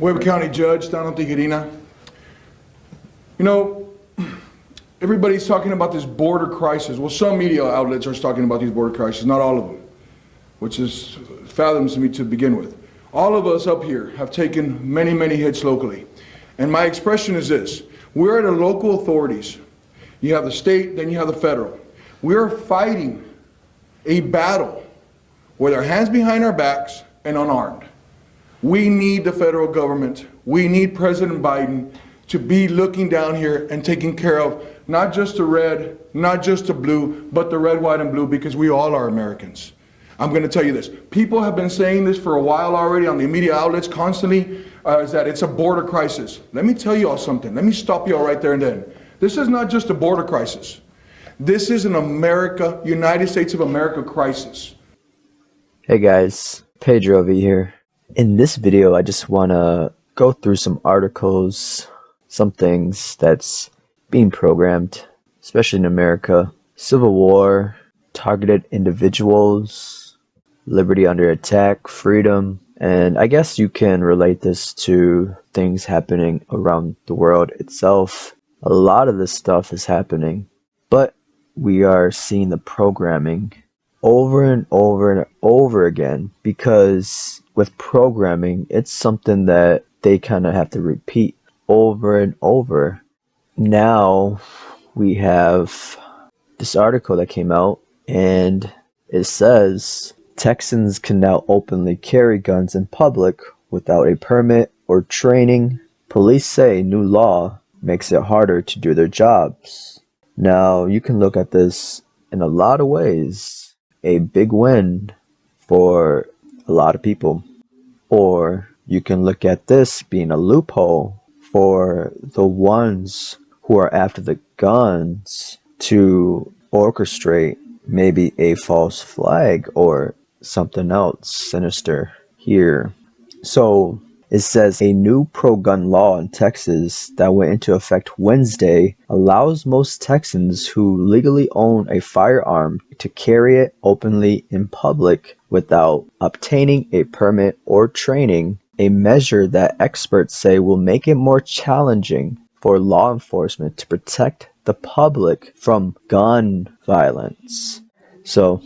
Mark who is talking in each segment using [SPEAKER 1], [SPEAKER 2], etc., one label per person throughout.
[SPEAKER 1] Webb County Judge, down in Tijerina. You know, everybody's talking about this border crisis. Well, some media outlets are talking about these border crises, not all of them, which is fathoms to me to begin with. All of us up here have taken many, many hits locally. And my expression is this: we're at the local authorities. You have the state, then you have the federal. We're fighting a battle with our hands behind our backs and unarmed. We need the federal government. We need President Biden to be looking down here and taking care of not just the red, not just the blue, but the red, white, and blue, because we all are Americans. I'm going to tell you this. People have been saying this for a while already on the media outlets constantly, is that it's a border crisis. Let me tell you all something. Let me stop you all right there and then. This is not just a border crisis. This is an United States of America crisis.
[SPEAKER 2] Hey guys, PayDroV here. In this video, I just want to go through some articles, some things that's being programmed, especially in America. Civil war, targeted individuals, liberty under attack, freedom, and I guess you can relate this to things happening around the world itself. A lot of this stuff is happening, but we are seeing the programming over and over and over again, because with programming, it's something that they kind of have to repeat over and over. Now we have this article that came out, and it says Texans can now openly carry guns in public without a permit or training. Police say new law makes it harder to do their jobs. Now you can look at this in a lot of ways. A big win for a lot of people. Or you can look at this being a loophole for the ones who are after the guns to orchestrate maybe a false flag or something else sinister here. So it says a new pro-gun law in Texas that went into effect Wednesday allows most Texans who legally own a firearm to carry it openly in public without obtaining a permit or training, a measure that experts say will make it more challenging for law enforcement to protect the public from gun violence. So,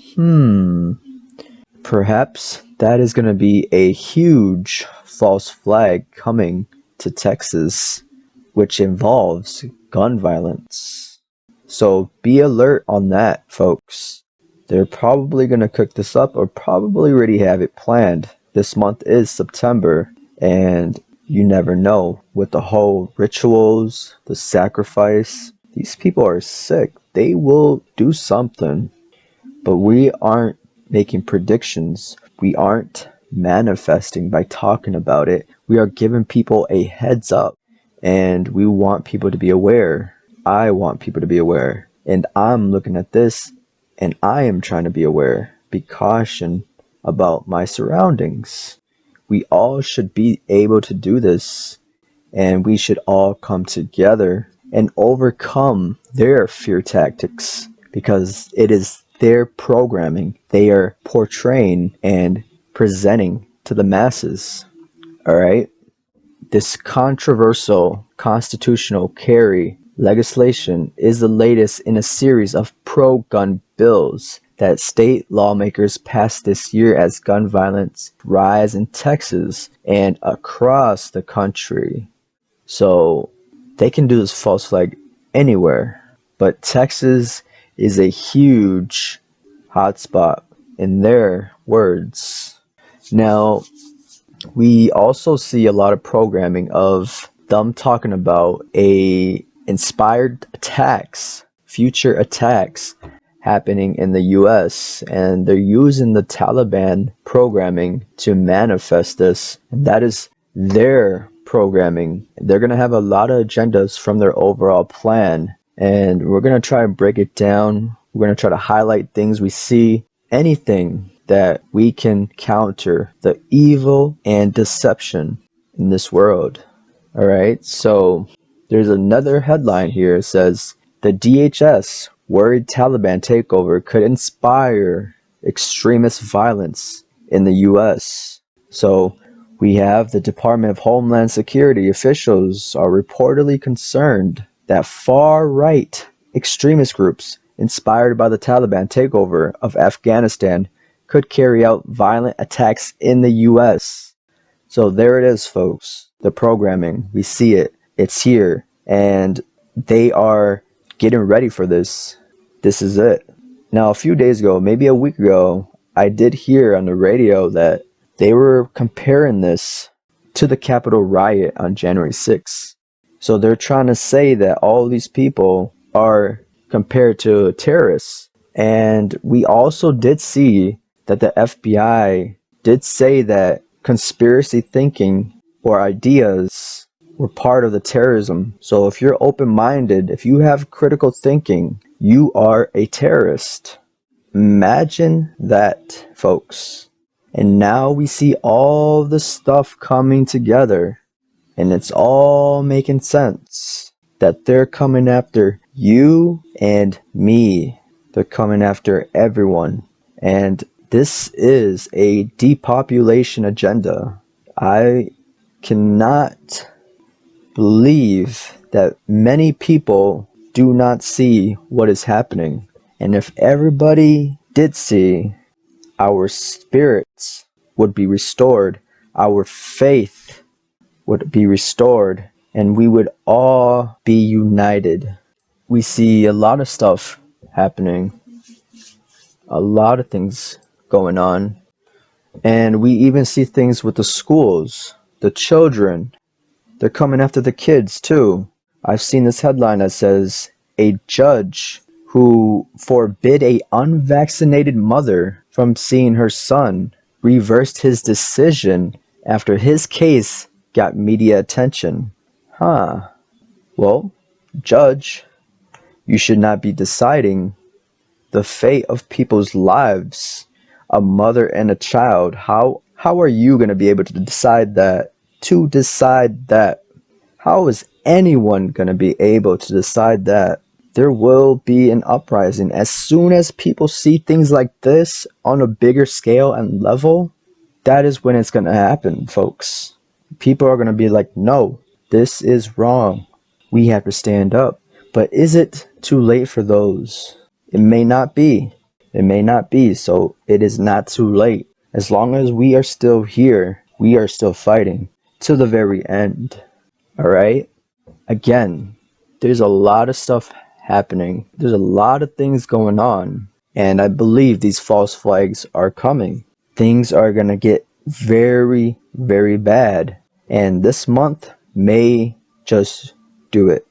[SPEAKER 2] perhaps that is going to be a huge false flag coming to Texas, which involves gun violence. So be alert on that, folks. They're probably going to cook this up, or probably already have it planned. This month is September, and you never know. With the whole rituals, the sacrifice, these people are sick. They will do something. But we aren't making predictions. We aren't manifesting by talking about it. We are giving people a heads up, and we want people to be aware. I want people to be aware, and I'm looking at this and I am trying to be aware. Be cautious about my surroundings. We all should be able to do this, and we should all come together and overcome their fear tactics, because it is their programming they are portraying and presenting to the masses. Alright? This controversial constitutional carry legislation is the latest in a series of pro-gun bills that state lawmakers passed this year as gun violence rise in Texas and across the country. So they can do this false flag anywhere, but Texas is a huge hotspot in their words. Now, we also see a lot of programming of them talking about inspired attacks, future attacks happening in the US, and they're using the Taliban programming to manifest this, and that is their programming. They're going to have a lot of agendas from their overall plan, and we're going to try and break it down. We're going to try to highlight things we see, anything that we can counter the evil and deception in this world. Alright, so there's another headline here. It says, the DHS worried Taliban takeover could inspire extremist violence in the US. So We have the Department of Homeland Security officials are reportedly concerned that far-right extremist groups inspired by the Taliban takeover of Afghanistan could carry out violent attacks in the US. So there it is, folks. The programming. We see it. It's here. And they are getting ready for this. This is it. Now, a few days ago, maybe a week ago, I did hear on the radio that they were comparing this to the Capitol riot on January 6th. So they're trying to say that all these people are compared to terrorists. And we also did see that the FBI did say that conspiracy thinking or ideas were part of the terrorism. So if you're open-minded, if you have critical thinking, you are a terrorist. Imagine that, folks. And now we see all the stuff coming together, and it's all making sense that they're coming after you and me. They're coming after everyone. And this is a depopulation agenda. I cannot believe that many people do not see what is happening. And if everybody did see, our spirits would be restored, our faith would be restored, and we would all be united. We see a lot of stuff happening, a lot of things going on, and we even see things with the schools, the children. They're coming after the kids too. I've seen this headline that says, a judge who forbid a unvaccinated mother from seeing her son reversed his decision after his case got media attention. Well, judge, you should not be deciding the fate of people's lives, a mother and a child. How are you going to be able to decide that? How is anyone going to be able to decide that? There will be an uprising. As soon as people see things like this on a bigger scale and level, that is when it's going to happen, folks. People are going to be like, no, this is wrong. We have to stand up. But is it too late for those? It may not be. It may not be. So it is not too late. As long as we are still here, we are still fighting to the very end. All right? Again, there's a lot of stuff happening. There's a lot of things going on. And I believe these false flags are coming. Things are going to get very, very bad. And this month may just do it.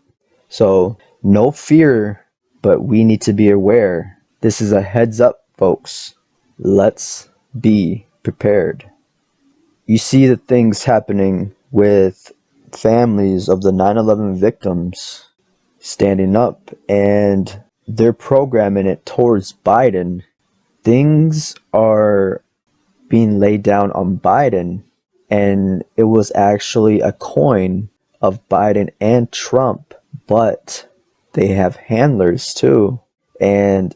[SPEAKER 2] So no fear, but we need to be aware. This is a heads up, folks. Let's be prepared. You see the things happening with families of the 9/11 victims standing up, and they're programming it towards Biden. Things are being laid down on Biden, and it was actually a coin of Biden and Trump, but they have handlers too, and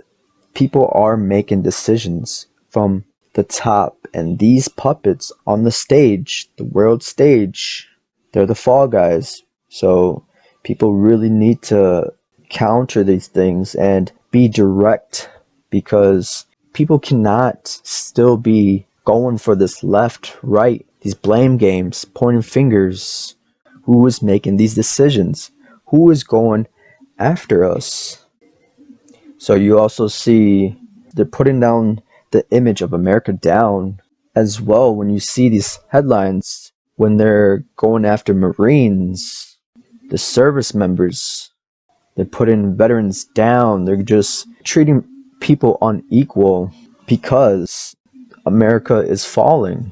[SPEAKER 2] people are making decisions from the top, and these puppets on the stage, the world stage, they're the fall guys. So people really need to counter these things and be direct, because people cannot still be going for this left, right, these blame games, pointing fingers. Who is making these decisions? Who is going after us? So you also see they're putting down the image of America down as well when you see these headlines, when they're going after Marines, the service members. They're putting veterans down. They're just treating people unequal because America is falling.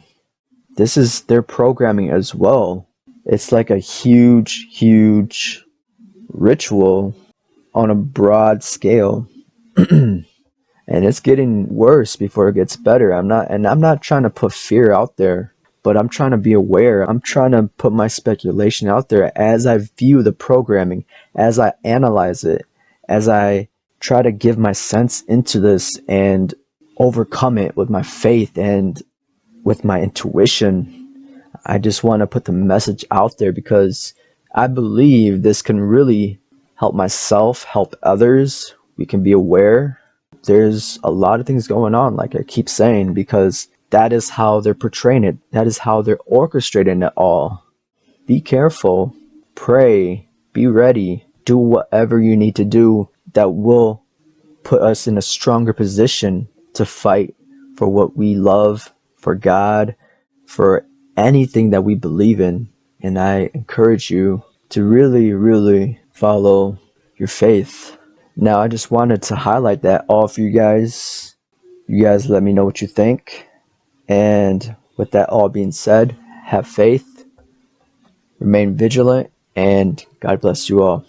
[SPEAKER 2] This is their programming as well. It's like a huge, huge ritual on a broad scale. And it's getting worse before it gets better. I'm not trying to put fear out there, but I'm trying to be aware. I'm trying to put my speculation out there as I view the programming, as I analyze it, as I try to give my sense into this and overcome it with my faith and with my intuition. I just want to put the message out there because I believe this can really help myself, help others. We can be aware. There's a lot of things going on, like I keep saying, because that is how they're portraying it. That is how they're orchestrating it all. Be careful. Pray. Be ready. Do whatever you need to do that will put us in a stronger position to fight for what we love, for God, for anything that we believe in. And I encourage you to really, really follow your faith. Now, I just wanted to highlight that all for you guys. You guys let me know what you think. And with that all being said, have faith, remain vigilant, and God bless you all.